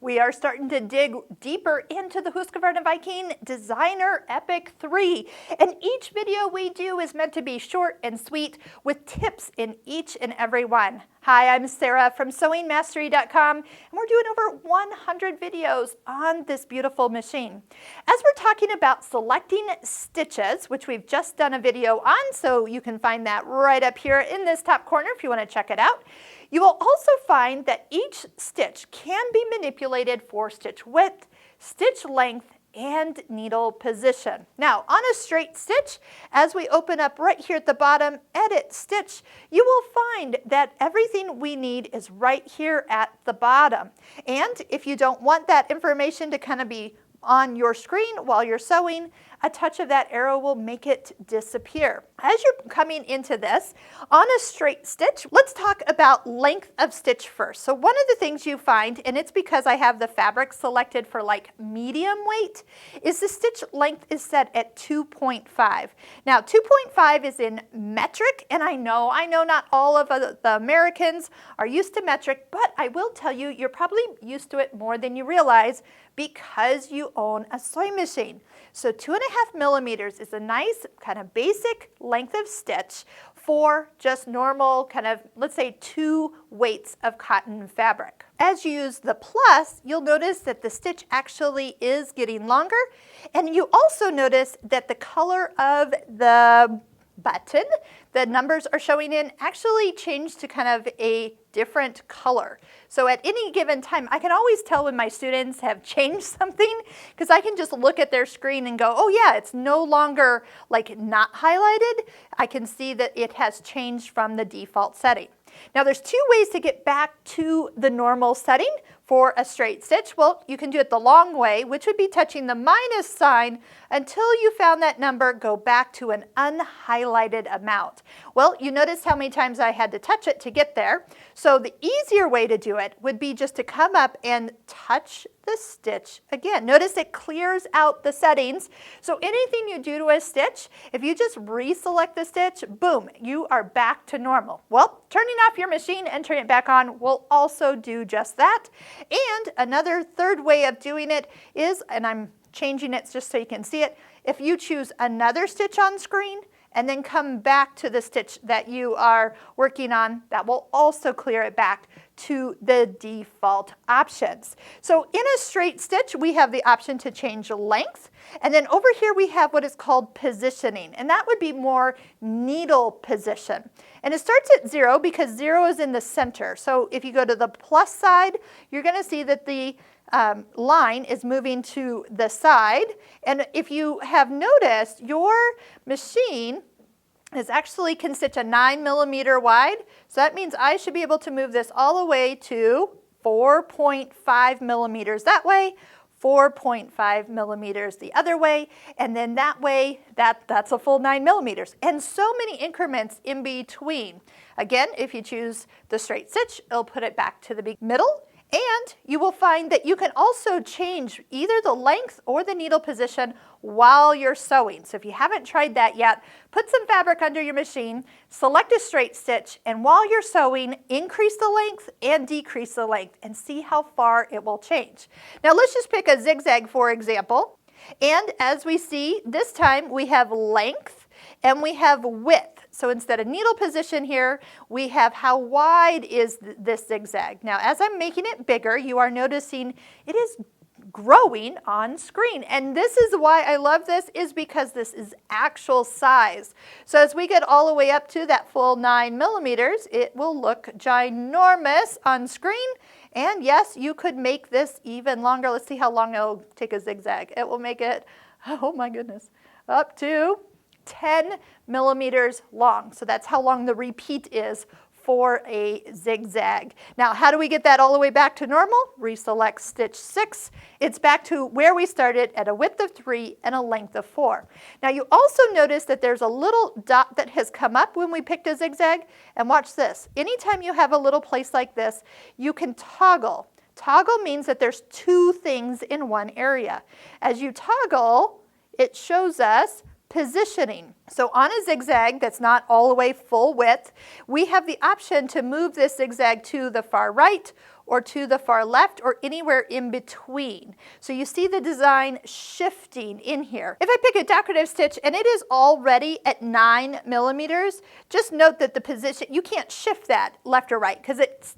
We are starting to dig deeper into the Husqvarna Viking Designer Epic 3. And each video we do is meant to be short and sweet with tips in each and every one. Hi, I'm Sarah from sewingmastery.com, and we're doing over 100 videos on this beautiful machine. As we're talking about selecting stitches, which we've just done a video on, so you can find that right up here in this top corner if you want to check it out. You will also find that each stitch can be manipulated for stitch width, stitch length, and needle position. Now, on a straight stitch, as we open up right here at the bottom, edit stitch, you will find that everything we need is right here at the bottom. And if you don't want that information to kind of be on your screen while you're sewing, a touch of that arrow will make it disappear. As you're coming into this, on a straight stitch, let's talk about length of stitch first. So one of the things you find, and it's because I have the fabric selected for like medium weight, is the stitch length is set at 2.5. Now 2.5 is in metric, and I know not all of the Americans are used to metric, but I will tell you, you're probably used to it more than you realize because you own a sewing machine. So 2.5 millimeters is a nice kind of basic length of stitch for just normal kind of, let's say, 2 weights of cotton fabric. As you use the plus, you'll notice that the stitch actually is getting longer, and you also notice that the color of the button the numbers are showing in actually changed to kind of a different color. So at any given time, I can always tell when my students have changed something because I can just look at their screen and go, oh yeah, it's no longer like not highlighted. I can see that it has changed from the default setting. Now there's 2 ways to get back to the normal setting for a straight stitch. Well, you can do it the long way, which would be touching the minus sign until you found that number, go back to an unhighlighted amount. Well, you notice how many times I had to touch it to get there. So the easier way to do it would be just to come up and touch the stitch again. Notice it clears out the settings. So anything you do to a stitch, if you just reselect the stitch, boom, you are back to normal. Well, turning off your machine and turning it back on will also do just that. And another third way of doing it is, and I'm changing it just so you can see it, if you choose another stitch on screen and then come back to the stitch that you are working on, that will also clear it back to the default options. So in a straight stitch, we have the option to change length. And then over here we have what is called positioning, and that would be more needle position. And it starts at 0 because 0 is in the center. So if you go to the plus side, you're going to see that the line is moving to the side. And if you have noticed, your machine can stitch a 9 millimeter wide. So that means I should be able to move this all the way to 4.5 millimeters that way, 4.5 millimeters the other way, and then that way, that's a full 9 millimeters. And so many increments in between. Again, if you choose the straight stitch, it'll put it back to the middle. And you will find that you can also change either the length or the needle position while you're sewing. So if you haven't tried that yet, put some fabric under your machine, select a straight stitch, and while you're sewing, increase the length and decrease the length and see how far it will change. Now let's just pick a zigzag for example. And as we see, this time we have length and we have width. So instead of needle position here, we have how wide is this zigzag. Now as I'm making it bigger, you are noticing it is growing on screen. And this is why I love this, is because this is actual size. So as we get all the way up to that full 9 millimeters, it will look ginormous on screen. And yes, you could make this even longer. Let's see how long it'll take a zigzag. It will make it, oh my goodness, up to 10 millimeters long. So that's how long the repeat is for a zigzag. Now, how do we get that all the way back to normal? Reselect stitch 6. It's back to where we started at a width of 3 and a length of 4. Now, you also notice that there's a little dot that has come up when we picked a zigzag. And watch this. Anytime you have a little place like this, you can toggle. Toggle means that there's 2 things in one area. As you toggle, it shows us positioning. So on a zigzag that's not all the way full width, we have the option to move this zigzag to the far right or to the far left or anywhere in between. So you see the design shifting in here. If I pick a decorative stitch and it is already at 9 millimeters, just note that the position, you can't shift that left or right because it's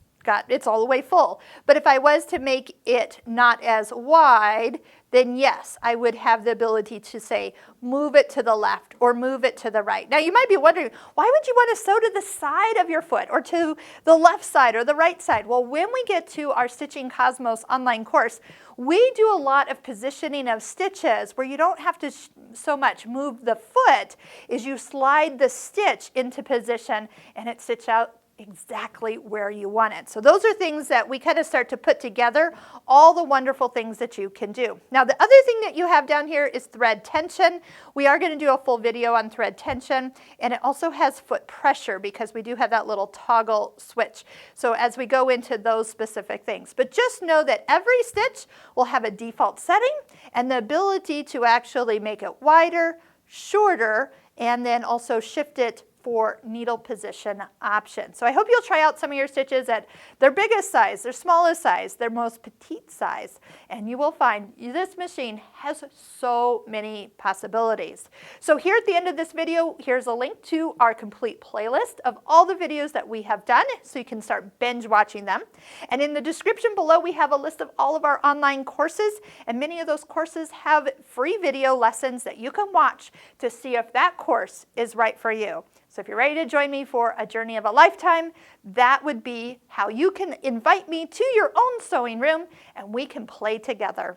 all the way full. But if I was to make it not as wide, then yes, I would have the ability to say, move it to the left or move it to the right. Now you might be wondering, why would you want to sew to the side of your foot or to the left side or the right side? Well, when we get to our Stitching Cosmos online course, we do a lot of positioning of stitches where you don't have to so much move the foot, is you slide the stitch into position and it stitches out exactly where you want it. So those are things that we kind of start to put together, all the wonderful things that you can do. Now the other thing that you have down here is thread tension. We are going to do a full video on thread tension, and it also has foot pressure because we do have that little toggle switch. So as we go into those specific things, but just know that every stitch will have a default setting and the ability to actually make it wider, shorter, and then also shift it for needle position options. So I hope you'll try out some of your stitches at their biggest size, their smallest size, their most petite size, and you will find this machine has so many possibilities. So here at the end of this video, here's a link to our complete playlist of all the videos that we have done, so you can start binge watching them. And in the description below, we have a list of all of our online courses, and many of those courses have free video lessons that you can watch to see if that course is right for you. So if you're ready to join me for a journey of a lifetime, that would be how you can invite me to your own sewing room and we can play together.